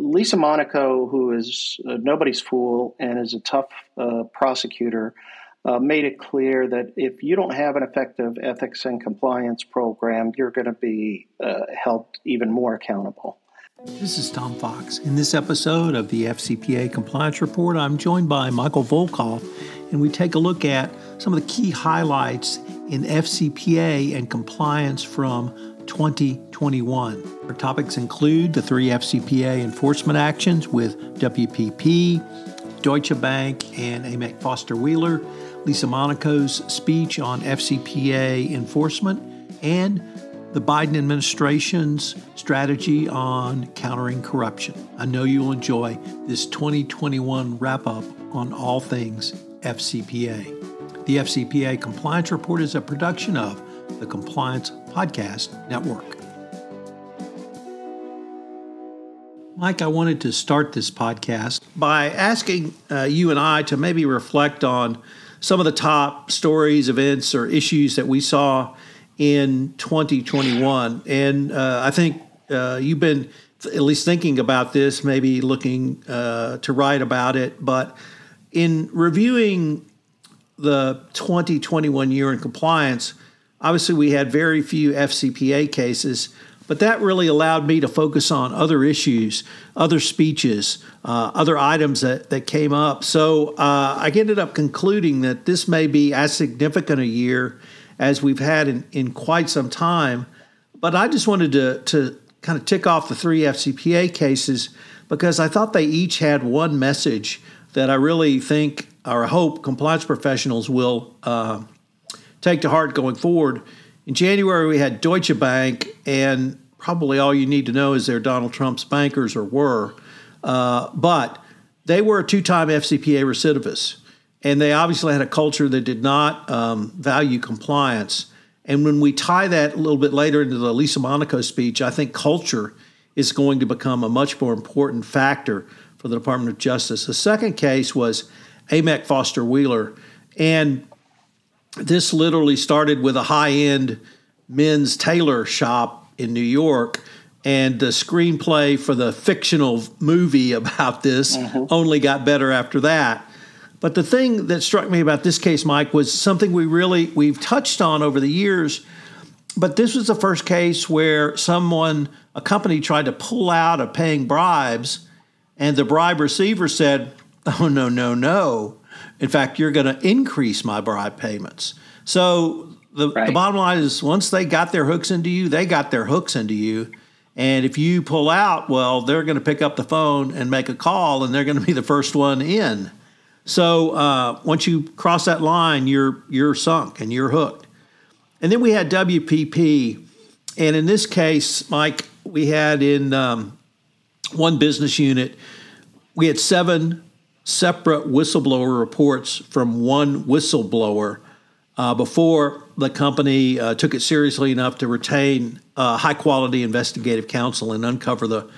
Lisa Monaco, who is nobody's fool and is a tough prosecutor, made it clear that if you don't have an effective ethics and compliance program, you're going to be held even more accountable. This is Tom Fox. In this episode of the FCPA Compliance Report, I'm joined by Michael Volkov, and we take a look at some of the key highlights in FCPA and compliance from 2021. Our topics include the 3 FCPA enforcement actions with WPP, Deutsche Bank, and Mike Foster Wheeler, Lisa Monaco's speech on FCPA enforcement, and the Biden administration's strategy on countering corruption. I know you'll enjoy this 2021 wrap-up on all things FCPA. The FCPA Compliance Report is a production of the Compliance Podcast Network. Mike, I wanted to start this podcast by asking you and I to maybe reflect on some of the top stories, events, or issues that we saw in 2021. And I think you've been at least thinking about this, maybe looking to write about it. But in reviewing the 2021 year in compliance, obviously we had very few FCPA cases, but that really allowed me to focus on other issues, other speeches, other items that came up. So I ended up concluding that this may be as significant a year as we've had in quite some time. But I just wanted to kind of tick off the 3 FCPA cases because I thought they each had one message that I really think or hope compliance professionals will take to heart going forward. In January, we had Deutsche Bank, and probably all you need to know is they're Donald Trump's bankers or were. But they were a 2-time FCPA recidivist. And they obviously had a culture that did not value compliance. And when we tie that a little bit later into the Lisa Monaco speech, I think culture is going to become a much more important factor for the Department of Justice. The second case was Mike Foster Wheeler. And this literally started with a high-end men's tailor shop in New York. And the screenplay for the fictional movie about this only got better after that. But the thing that struck me about this case, Mike, was something we've touched on over the years, but this was the first case where a company tried to pull out of paying bribes, and the bribe receiver said, oh, no. In fact, you're going to increase my bribe payments. So the bottom line is once they got their hooks into you, they got their hooks into you. And if you pull out, well, they're going to pick up the phone and make a call, and they're going to be the first one in. So once you cross that line, you're sunk and you're hooked. And then we had WPP. And in this case, Mike, we had in one business unit, we had 7 separate whistleblower reports from one whistleblower before the company took it seriously enough to retain high-quality investigative counsel and uncover the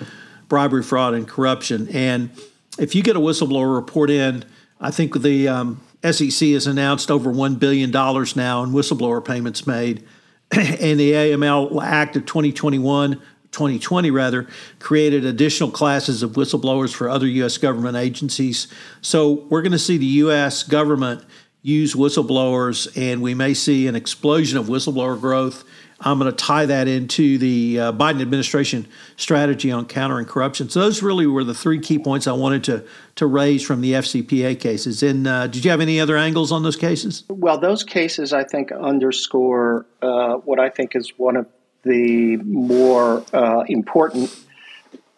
bribery, fraud, and corruption. And if you get a whistleblower report in, I think the SEC has announced over $1 billion now in whistleblower payments made. And the AML Act of 2020 created additional classes of whistleblowers for other U.S. government agencies. So we're going to see the U.S. government use whistleblowers, and we may see an explosion of whistleblower growth. I'm going to tie that into the Biden administration strategy on countering corruption. So those really were the 3 key points I wanted to raise from the FCPA cases. And did you have any other angles on those cases? Well, those cases, I think, underscore what I think is one of the more important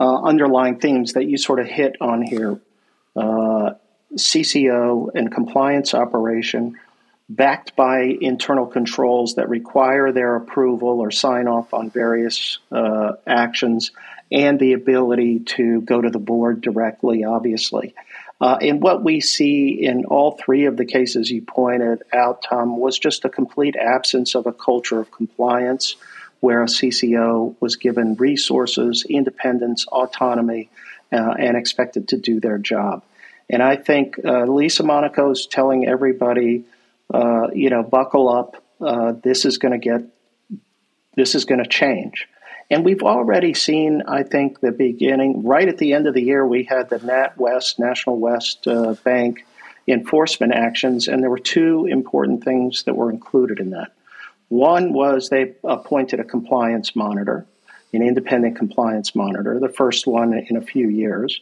underlying themes that you sort of hit on here. CCO and compliance operation backed by internal controls that require their approval or sign off on various actions, and the ability to go to the board directly, obviously. And what we see in all 3 of the cases you pointed out, Tom, was just a complete absence of a culture of compliance where a CCO was given resources, independence, autonomy, and expected to do their job. And I think Lisa Monaco is telling everybody, buckle up. This is going to change. And we've already seen, I think, the beginning. Right at the end of the year, we had the National West Bank enforcement actions, and there were two important things that were included in that. One was they appointed a compliance monitor, an independent compliance monitor, the first one in a few years,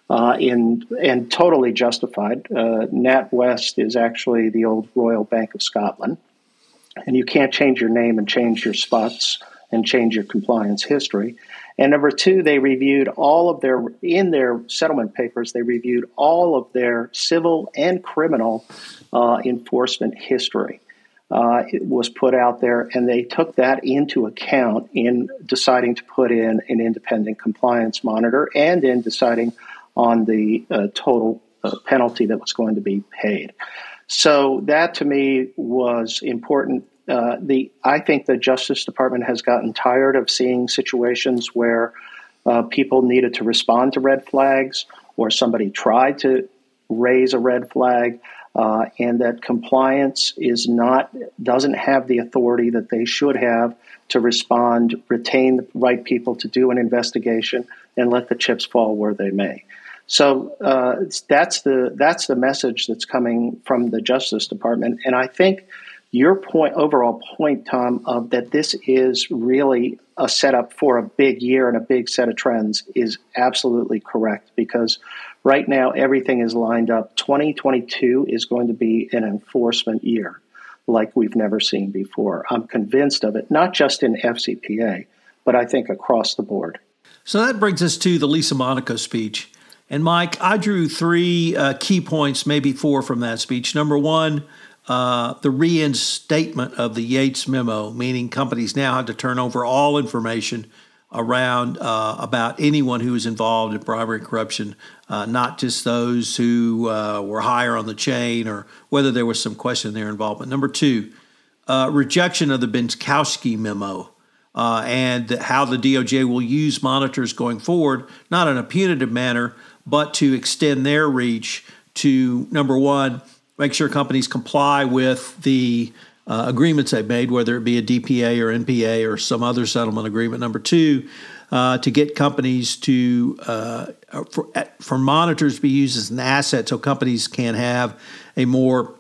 and totally justified. NatWest is actually the old Royal Bank of Scotland, and you can't change your name and change your spots and change your compliance history. And number two, they reviewed in their settlement papers, they reviewed all of their civil and criminal enforcement history. It was put out there, and they took that into account in deciding to put in an independent compliance monitor and in deciding on the total penalty that was going to be paid. So that, to me, was important. I think the Justice Department has gotten tired of seeing situations where people needed to respond to red flags or somebody tried to raise a red flag, and that compliance doesn't have the authority that they should have to respond, retain the right people to do an investigation, and let the chips fall where they may. So that's the message that's coming from the Justice Department, and I think your overall point, Tom, of that this is really a setup for a big year and a big set of trends is absolutely correct, because right now everything is lined up. 2022 is going to be an enforcement year like we've never seen before. I'm convinced of it, not just in FCPA, but I think across the board. So that brings us to the Lisa Monaco speech. And Mike, I drew three key points, maybe four from that speech. Number one, the reinstatement of the Yates memo, meaning companies now have to turn over all information around about anyone who is involved in bribery and corruption, not just those who were higher on the chain or whether there was some question in their involvement. Number two, rejection of the Binkowski memo and how the DOJ will use monitors going forward, not in a punitive manner, but to extend their reach to, number one, make sure companies comply with the agreements they've made, whether it be a DPA or NPA or some other settlement agreement. Number two, to get companies for monitors to be used as an asset so companies can have a more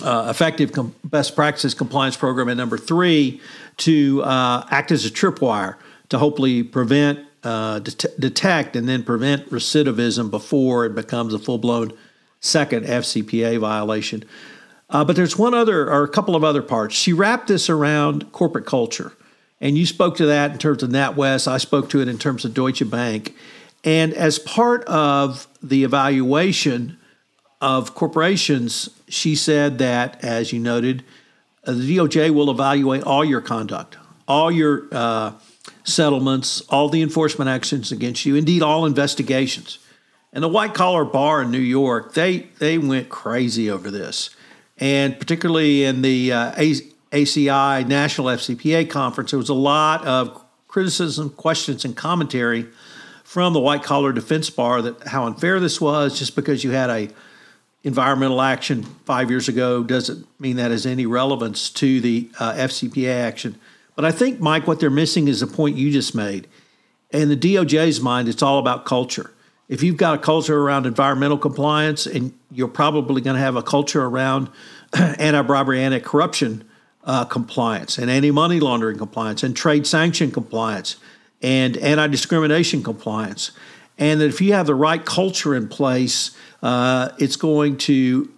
effective best practices compliance program. And number three, to act as a tripwire to hopefully prevent, detect, and then prevent recidivism before it becomes a full-blown second FCPA violation. But there's a couple of other parts. She wrapped this around corporate culture, and you spoke to that in terms of NatWest. I spoke to it in terms of Deutsche Bank. And as part of the evaluation of corporations, she said that, as you noted, the DOJ will evaluate all your conduct, all your settlements, all the enforcement actions against you, indeed all investigations. And the white-collar bar in New York, they went crazy over this. And particularly in the ACI National FCPA Conference, there was a lot of criticism, questions, and commentary from the white-collar defense bar that how unfair this was. Just because you had a environmental action 5 years ago doesn't mean that has any relevance to the FCPA action. But I think, Mike, what they're missing is the point you just made. In the DOJ's mind, it's all about culture. If you've got a culture around environmental compliance, and you're probably going to have a culture around anti-bribery, anti-corruption compliance, and anti-money laundering compliance, and trade sanction compliance, and anti-discrimination compliance, and that if you have the right culture in place, it's going to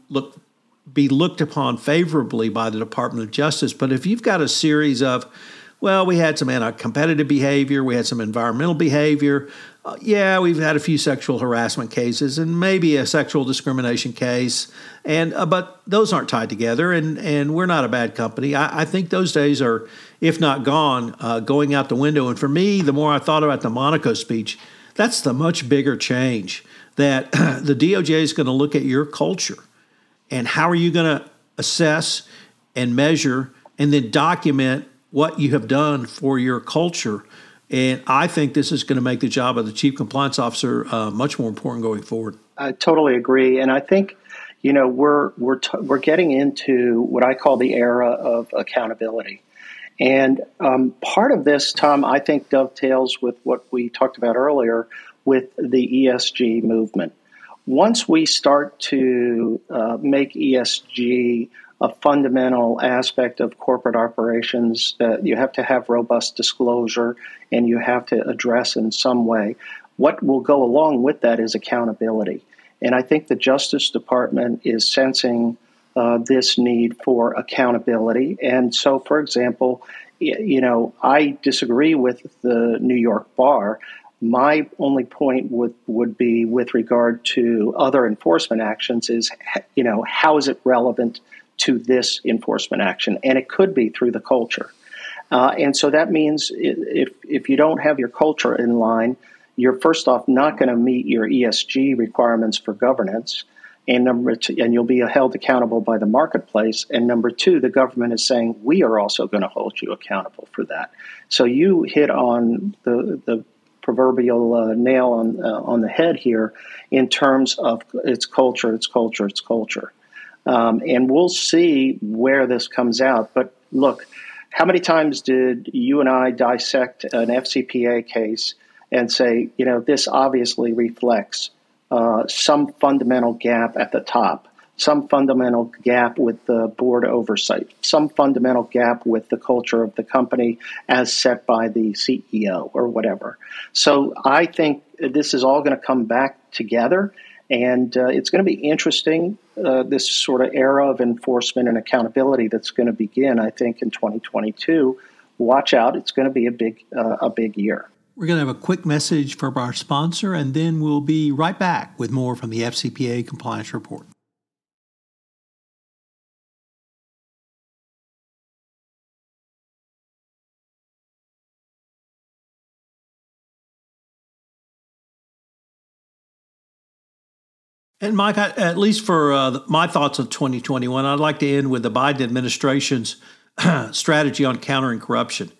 be looked upon favorably by the Department of Justice. But if you've got a series of, well, we had some anti-competitive behavior, we had some environmental behavior, we've had a few sexual harassment cases and maybe a sexual discrimination case, and but those aren't tied together, and we're not a bad company. I think those days are, if not gone, going out the window. And for me, the more I thought about the Monaco speech, that's the much bigger change, that the DOJ is going to look at your culture and how are you going to assess and measure and then document what you have done for your culture. And I think this is going to make the job of the chief compliance officer much more important going forward. I totally agree, and I think we're getting into what I call the era of accountability, And part of this, Tom, I think dovetails with what we talked about earlier with the ESG movement. Once we start to make ESG a fundamental aspect of corporate operations, that you have to have robust disclosure and you have to address in some way, what will go along with that is accountability. And I think the Justice Department is sensing this need for accountability. And so, for example, I disagree with the New York bar. My only point would be with regard to other enforcement actions is, how is it relevant to this enforcement action? And it could be through the culture. And so that means if you don't have your culture in line, you're first off not going to meet your ESG requirements for governance. And number two, and you'll be held accountable by the marketplace. And number two, the government is saying, we are also going to hold you accountable for that. So you hit on the proverbial nail on the head here in terms of its culture. And we'll see where this comes out. But look, how many times did you and I dissect an FCPA case and say, this obviously reflects some fundamental gap at the top, some fundamental gap with the board oversight, some fundamental gap with the culture of the company as set by the CEO or whatever. So I think this is all going to come back together, and it's going to be interesting, this sort of era of enforcement and accountability that's going to begin, I think, in 2022. Watch out. It's going to be a big year. We're going to have a quick message from our sponsor, and then we'll be right back with more from the FCPA Compliance Report. And Mike, at least for my thoughts of 2021, I'd like to end with the Biden administration's strategy on countering corruption.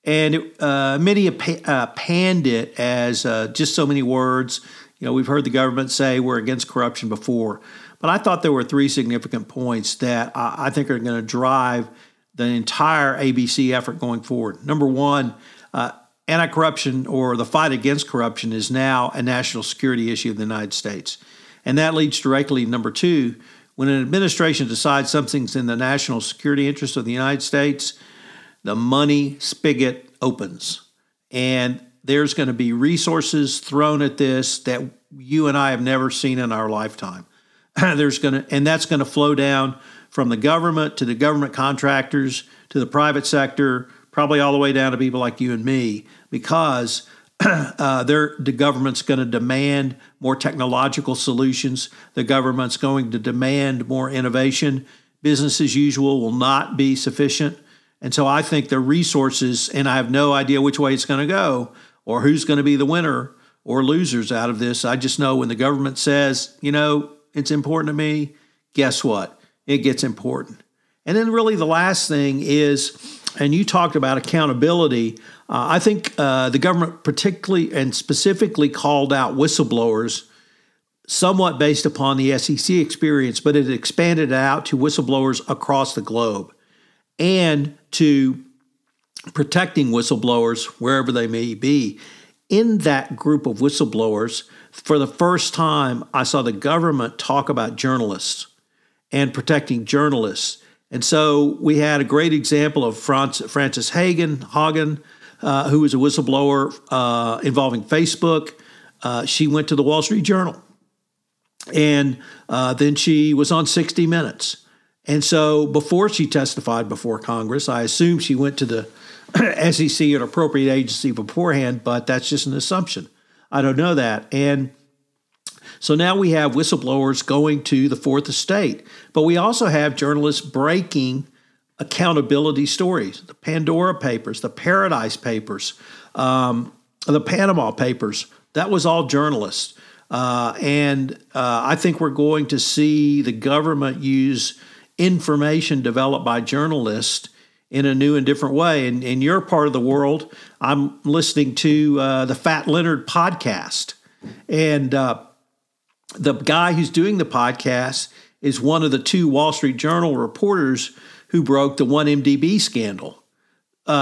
And many have panned it as just so many words. We've heard the government say we're against corruption before. But I thought there were three significant points that I think are going to drive the entire ABC effort going forward. Number one, anti-corruption or the fight against corruption is now a national security issue of the United States. And that leads directly to number two. When an administration decides something's in the national security interest of the United States, the money spigot opens. And there's going to be resources thrown at this that you and I have never seen in our lifetime. And that's going to flow down from the government to the government contractors to the private sector, probably all the way down to people like you and me, because the government's going to demand more technological solutions. The government's going to demand more innovation. Business as usual will not be sufficient. And so I think the resources, and I have no idea which way it's going to go or who's going to be the winner or losers out of this. I just know when the government says, it's important to me, guess what? It gets important. And then really the last thing is, and you talked about accountability, I think the government particularly and specifically called out whistleblowers somewhat based upon the SEC experience, but it expanded out to whistleblowers across the globe and to protecting whistleblowers wherever they may be. In that group of whistleblowers, for the first time, I saw the government talk about journalists and protecting journalists. And so we had a great example of Frances Haugen, who was a whistleblower involving Facebook. She went to the Wall Street Journal, and then she was on 60 Minutes. And so before she testified before Congress, I assume she went to the SEC or appropriate agency beforehand, but that's just an assumption. I don't know that. And so now we have whistleblowers going to the fourth estate, but we also have journalists breaking accountability stories, the Pandora Papers, the Paradise Papers, the Panama Papers. That was all journalists. And I think we're going to see the government use information developed by journalists in a new and different way. And in your part of the world, I'm listening to the Fat Leonard podcast. And the guy who's doing the podcast is one of the two Wall Street Journal reporters who broke the 1MDB scandal.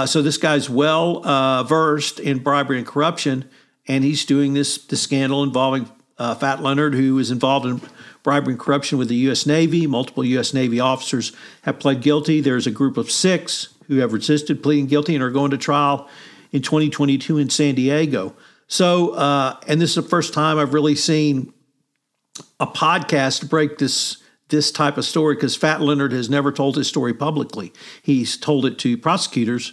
So this guy's well versed in bribery and corruption, and he's doing this scandal involving Fat Leonard, who was involved in bribery and corruption with the U.S. Navy. Multiple U.S. Navy officers have pled guilty. There's a group of 6 who have resisted pleading guilty and are going to trial in 2022 in San Diego. So, and this is the first time I've really seen a podcast break this type of story, because Fat Leonard has never told his story publicly. He's told it to prosecutors,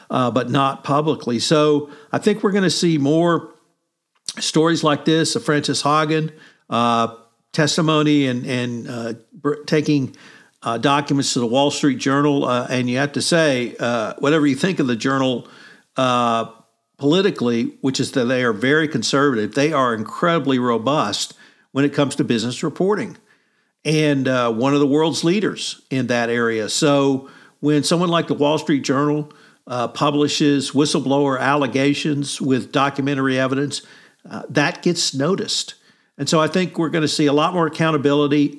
but not publicly. So I think we're going to see more stories like this of Frances Haugen, testimony and taking documents to the Wall Street Journal. And you have to say, whatever you think of the Journal politically, which is that they are very conservative, they are incredibly robust when it comes to business reporting, and one of the world's leaders in that area. So when someone like the Wall Street Journal publishes whistleblower allegations with documentary evidence, that gets noticed. And so I think we're going to see a lot more accountability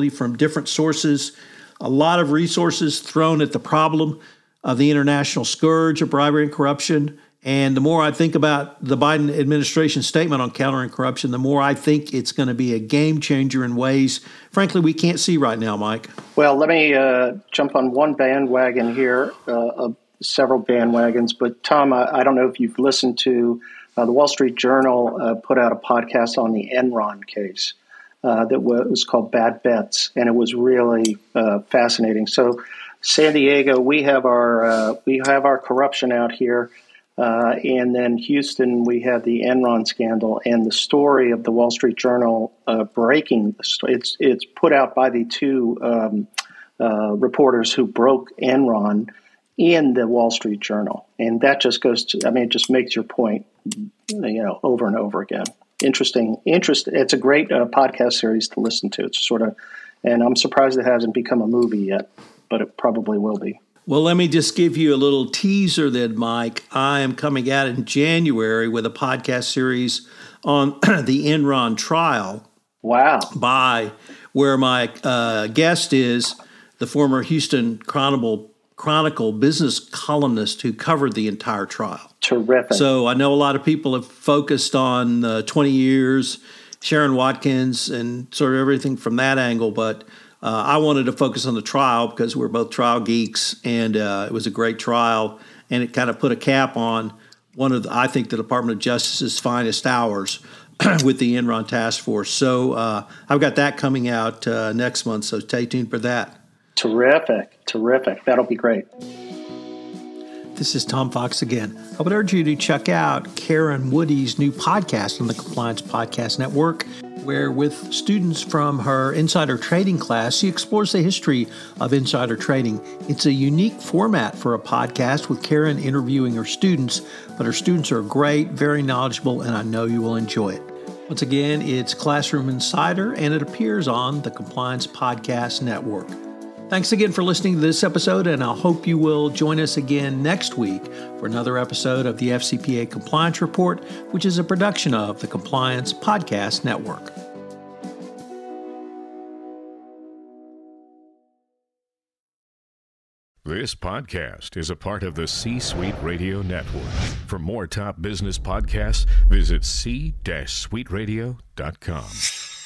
from different sources, a lot of resources thrown at the problem of the international scourge of bribery and corruption. And the more I think about the Biden administration statement on countering corruption, the more I think it's going to be a game changer in ways, frankly, we can't see right now, Mike. Well, let me jump on one bandwagon here, several bandwagons. But Tom, I don't know if you've listened to the Wall Street Journal put out a podcast on the Enron case that was called Bad Bets, and it was really fascinating. So San Diego, we have our corruption out here. And then Houston, we had the Enron scandal, and the story of the Wall Street Journal breaking the story. It's put out by the 2 reporters who broke Enron in the Wall Street Journal, and that just goes to, it just makes your point, over and over again. Interesting. It's a great podcast series to listen to. It's and I'm surprised it hasn't become a movie yet, but it probably will be. Well, let me just give you a little teaser then, Mike. I am coming out in January with a podcast series on the Enron trial. Wow. Where my guest is the former Houston Chronicle business columnist who covered the entire trial. Terrific. So I know a lot of people have focused on 20 years, Sharon Watkins, and sort of everything from that angle, but I wanted to focus on the trial because we're both trial geeks, and it was a great trial, and it kind of put a cap on one of I think the Department of Justice's finest hours with the Enron task force. So I've got that coming out next month, so stay tuned for that. Terrific. That'll be great. This is Tom Fox again. I would urge you to check out Karen Woody's new podcast on the Compliance Podcast Network, where with students from her insider trading class, she explores the history of insider trading. It's a unique format for a podcast with Karen interviewing her students, but her students are great, very knowledgeable, and I know you will enjoy it. Once again, it's Classroom Insider, and it appears on the Compliance Podcast Network. Thanks again for listening to this episode, and I hope you will join us again next week for another episode of the FCPA Compliance Report, which is a production of the Compliance Podcast Network. This podcast is a part of the C-Suite Radio Network. For more top business podcasts, visit c-suiteradio.com.